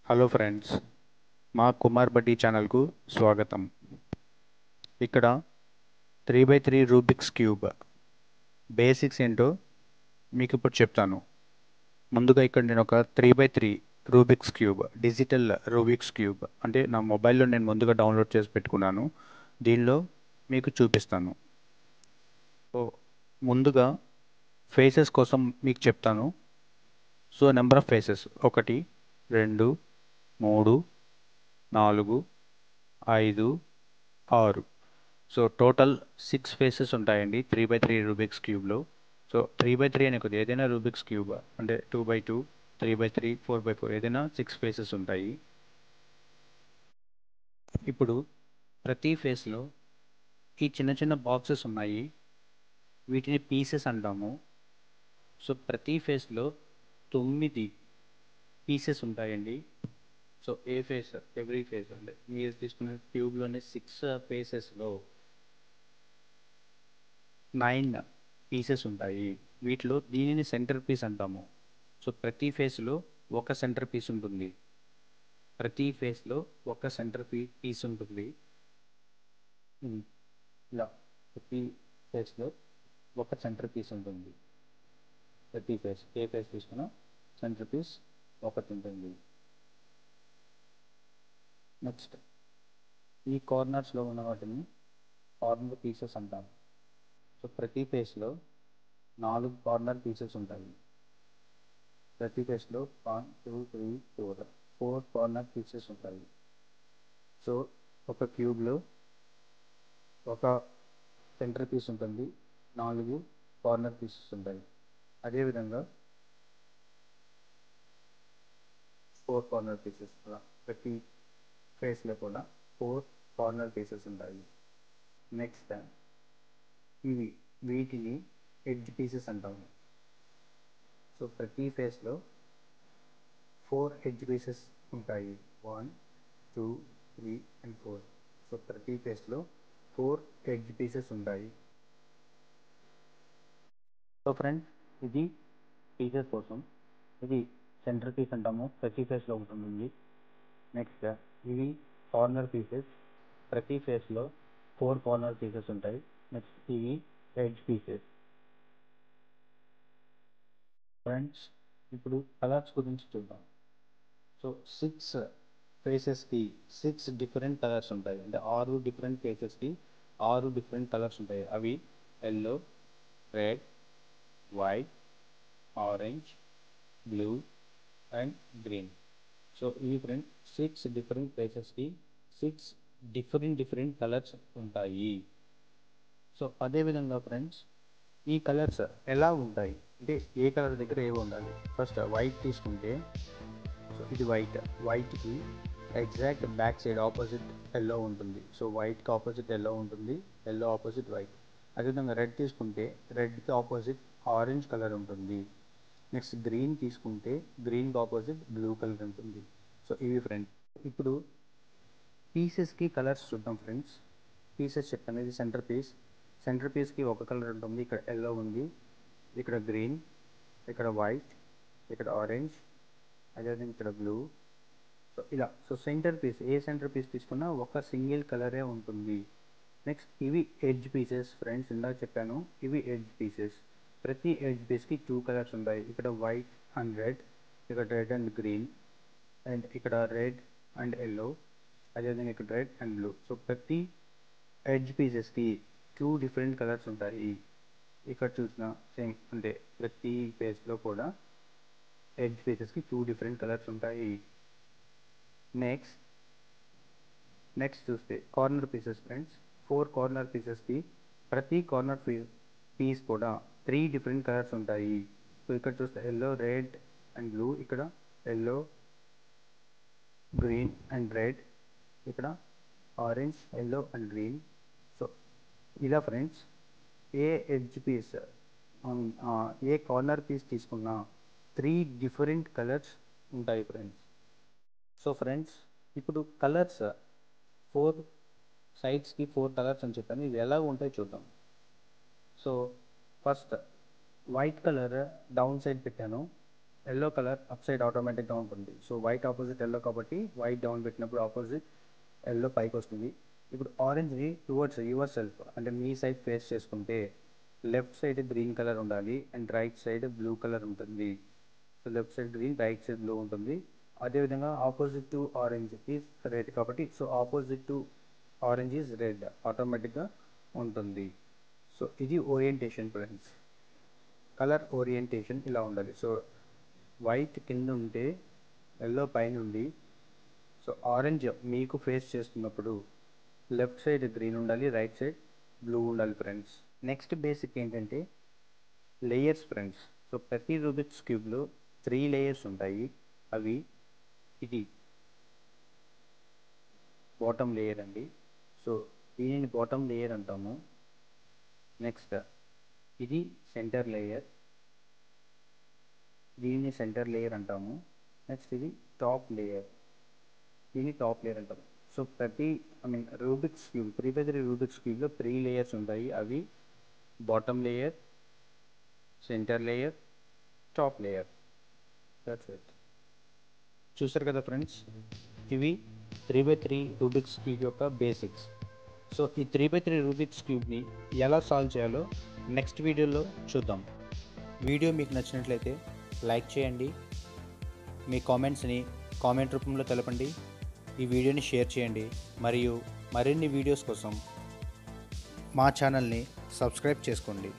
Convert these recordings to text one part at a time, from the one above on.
Hello friends, మా కుమార్ బడ్డీ ఛానల్కు స్వాగతం. ఇక్కడ 3x3 రూబిక్స్ క్యూబ్ బేసిక్స్ ఏంటో మీకు ఇప్పుడు చెప్తాను. ముందుగా ఇక్కడ నేను ఒక 3x3 Rubik's cube digital Rubik's cube అంటే నా మొబైల్లో నేను ముందుగా డౌన్లోడ్ చేసి పెట్టుకున్నాను. దీనిలో మీకు చూపిస్తాను. సో ముందుగా ఫేసెస్ కోసం మీకు చెప్తాను. So number of faces 1 2 3 4 5 6. So total 6 faces ఉంటాయండి 3x3 రూబిక్స్ క్యూబ్లో. సో 3x3 అని కొద్ది ఏదైనా రూబిక్స్ క్యూబ్ అంటే 2x2, 3x3, 4x4 ఏదైనా 6 ఫేసెస్ ఉంటాయి. ఇప్పుడు ప్రతి ఫేస్లో ఈ చిన్న చిన్న బాక్సెస్ ఉన్నాయి, వీటిని పీసెస్ అంటాము. సో ప్రతి ఫేస్లో 9 పీసెస్ ఉంటాయండి. సో ఏ ఫేస్ ఎవ్రీ ఫేస్ అంటే మీరు తీసుకున్న ట్యూబ్లోనే 6 ఫేసెస్లో 9 పీసెస్ ఉంటాయి. వీటిలో దీనిని సెంటర్ పీస్ అంటాము. సో ప్రతి ఫేస్లో ఒక సెంటర్ పీస్ ఉంటుంది. ప్రతి ఫేస్లో ఒక సెంటర్ పీస్ ఉంటుంది. ఇలా ప్రతి ఫేస్లో ఒక సెంటర్ పీస్ ఉంటుంది. ప్రతి ఫేస్ ఏ ఫేస్ తీసుకున్నా సెంటర్ పీస్ ఒకటి ఉంటుంది. నెక్స్ట్ ఈ కార్నర్స్లో ఉన్న వాటిని కార్నర్ పీసెస్ అంటాము. సో ప్రతి ఫేస్లో 4 కార్నర్ పీసెస్ ఉంటాయి. ప్రతి ఫేస్లో 1 2 3 4 కార్నర్ పీసెస్ ఉంటాయి. సో ఒక క్యూబ్లో ఒక సెంటర్ పీస్ ఉంటుంది, 4 కార్నర్ పీసెస్ ఉంటాయి. అదేవిధంగా 4 కార్నర్ పీసెస్ కూడా ప్రతి ఫేస్లో కూడా 4 కార్నర్ పీసెస్ ఉంటాయి. నెక్స్ట్ వీటిని ఎడ్జ్ పీసెస్ అంటాము. సో ప్రతి ఫేస్లో 4 ఎడ్జ్ పీసెస్ ఉంటాయి. 1 2 3 అండ్ 4. సో ప్రతి ఫేస్లో 4 ఎడ్జ్ పీసెస్ ఉంటాయి. సో ఫ్రెండ్స్, ఇది పీసెస్ కోసం. ఇది సెంటర్ పీస్ అంటాము, ప్రతి ఫేస్లో ఉంటుంది. నెక్స్ట్ ఇవి కార్నర్ పీసెస్, ప్రతి ఫేస్లో 4 కార్నర్ పీసెస్ ఉంటాయి. నెక్స్ట్ ఇవి ఎడ్జ్ పీసెస్. ఫ్రెండ్స్, ఇప్పుడు కలర్స్ గురించి చూద్దాం. సో 6 ఫేసెస్కి 6 డిఫరెంట్ కలర్స్ ఉంటాయి. అంటే 6 డిఫరెంట్ ఫేసెస్కి 6 డిఫరెంట్ కలర్స్ ఉంటాయి. అవి yellow, red, white, orange, blue and green. So ఇవి ఫ్రెండ్స్ 6 డిఫరెంట్ ఫేసెస్కి 6 డిఫరెంట్ కలర్స్ ఉంటాయి. సో అదేవిధంగా ఫ్రెండ్స్, ఈ కలర్స్ ఎలా ఉంటాయి అంటే ఏ కలర్ దగ్గర ఏవి ఉండాలి. ఫస్ట్ వైట్ తీసుకుంటే, సో ఇది వైట్కి exact back side opposite yellow ఉంటుంది. సో వైట్కి ఆపోజిట్ ఎల్లో ఉంటుంది, ఎల్లో ఆపోజిట్ వైట్. అదేవిధంగా రెడ్ తీసుకుంటే రెడ్కి ఆపోజిట్ ఆరెంజ్ కలర్ ఉంటుంది. నెక్స్ట్ గ్రీన్ తీసుకుంటే గ్రీన్కి ఆపోజిట్ బ్లూ కలర్ ఉంటుంది. సో ఇవి ఫ్రెండ్స్. ఇప్పుడు పీసెస్కి కలర్స్ చూద్దాం ఫ్రెండ్స్. పీసెస్ చెప్పాను, ఇది సెంటర్ పీస్కి ఒక కలర్ ఉంటుంది. ఇక్కడ ఎల్లో ఉంది, ఇక్కడ గ్రీన్, ఇక్కడ వైట్, ఇక్కడ ఆరెంజ్, అదేవిధంగా ఇక్కడ బ్లూ. సో ఇలా సెంటర్ పీస్ ఏ సెంటర్ పీస్ తీసుకున్నా ఒక సింగిల్ కలరే ఉంటుంది. నెక్స్ట్ ఇవి ఎడ్జ్ పీసెస్ ఫ్రెండ్స్. ఇందాక చెప్పాను, ఇవి ఎడ్జ్ పీసెస్. ప్రతి ఎడ్జ్ పీస్కి 2 కలర్స్ ఉంటాయి. ఇక్కడ వైట్ అండ్ రెడ్, ఇక్కడ రెడ్ అండ్ గ్రీన్, అండ్ ఇక్కడ రెడ్ అండ్ ఎల్లో, అదేవిధంగా ఇక్కడ రెడ్ అండ్ బ్లూ. సో ప్రతి ఎడ్జ్ పీసెస్కి 2 డిఫరెంట్ కలర్స్ ఉంటాయి. ఇక్కడ చూసిన సేమ్ అంటే ప్రతి ఫేస్లో కూడా ఎడ్జ్ పీసెస్కి 2 డిఫరెంట్ కలర్స్ ఉంటాయి. నెక్స్ట్ చూస్తే కార్నర్ పీసెస్ ఫ్రెండ్స్. 4 కార్నర్ పీసెస్కి ప్రతి కార్నర్ పీస్ కూడా 3 డిఫరెంట్ కలర్స్ ఉంటాయి. సో ఇక్కడ చూస్తే ఎల్లో, రెడ్ అండ్ బ్లూ, ఇక్కడ ఎల్లో, గ్రీన్ అండ్ రెడ్, ఇక్కడ orange, yellow and green. So ఇలా ఫ్రెండ్స్ ఏ ఎడ్జ్ పీస్ ఏ కార్నర్ పీస్ తీసుకున్నా 3 డిఫరెంట్ కలర్స్ ఉంటాయి ఫ్రెండ్స్. సో ఫ్రెండ్స్, ఇప్పుడు కలర్స్ 4 సైడ్స్కి 4 కలర్స్ అని చెప్పాను. ఇవి ఎలా ఉంటాయి చూద్దాం. So first white colour down side పెట్టాను, ఎల్లో కలర్ అప్ సైడ్ ఆటోమేటిక్గా ఉంటుంది. సో వైట్ ఆపోజిట్ ఎల్లో కాబట్టి వైట్ డౌన్ పెట్టినప్పుడు ఆపోజిట్ ఎల్లో పైకి వస్తుంది. ఇప్పుడు ఆరెంజ్ని టువర్డ్స్ యువర్ సెల్ఫ్ అంటే మీ సైడ్ ఫేస్ చేసుకుంటే లెఫ్ట్ సైడ్ గ్రీన్ కలర్ ఉండాలి and right side blue colour ఉంటుంది. So left side green right side blue ఉంటుంది. అదేవిధంగా opposite to orange is red కాబట్టి so opposite to orange is red ఆటోమేటిక్గా ఉంటుంది. సో ఇది ఓరియంటేషన్ ఫ్రెండ్స్. కలర్ ఓరియంటేషన్ ఇలా ఉండాలి. సో వైట్ కింద ఉంటే ఎల్లో పైన ఉంది. సో ఆరెంజ్ మీకు ఫేస్ చేస్తున్నప్పుడు లెఫ్ట్ సైడ్ గ్రీన్ ఉండాలి, రైట్ సైడ్ బ్లూ ఉండాలి ఫ్రెండ్స్. నెక్స్ట్ బేసిక్ ఏంటంటే లేయర్స్ ఫ్రెండ్స్. సో ప్రతి రూబిక్స్ క్యూబ్లో 3 లేయర్స్ ఉంటాయి. అవి ఇది బాటమ్ లేయర్ అండి. సో దీనిని బాటమ్ లేయర్ అంటాము. నెక్స్ట్ ఇది సెంటర్ లేయర్, దీనిని సెంటర్ లేయర్ అంటాము. నెక్స్ట్ ఇది టాప్ లేయర్, దీన్ని టాప్ లేయర్ అంటాము. సో ప్రతి రూబిక్స్ క్యూబ్ 3x3 రూబిక్స్ క్యూబ్లో 3 లేయర్స్ ఉంటాయి. అవి bottom layer, centre layer, top layer. That's it. చూసారు కదా ఫ్రెండ్స్, ఇవి 3x3 రూబిక్స్ క్యూబ్ యొక్క బేసిక్స్. సో ఈ 3x3 రూబిక్స్ క్యూబ్ని ఎలా సాల్వ్ చేయాలో నెక్స్ట్ వీడియోలో చూద్దాం. వీడియో మీకు నచ్చినట్లయితే లైక్ చేయండి, మీ కామెంట్స్ని కామెంట్ రూపంలో తెలపండి, ఈ వీడియోని షేర్ చేయండి, మరియు మరిన్ని వీడియోస్ కోసం మా ఛానల్ని సబ్స్క్రైబ్ చేసుకోండి.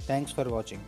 Thanks for watching.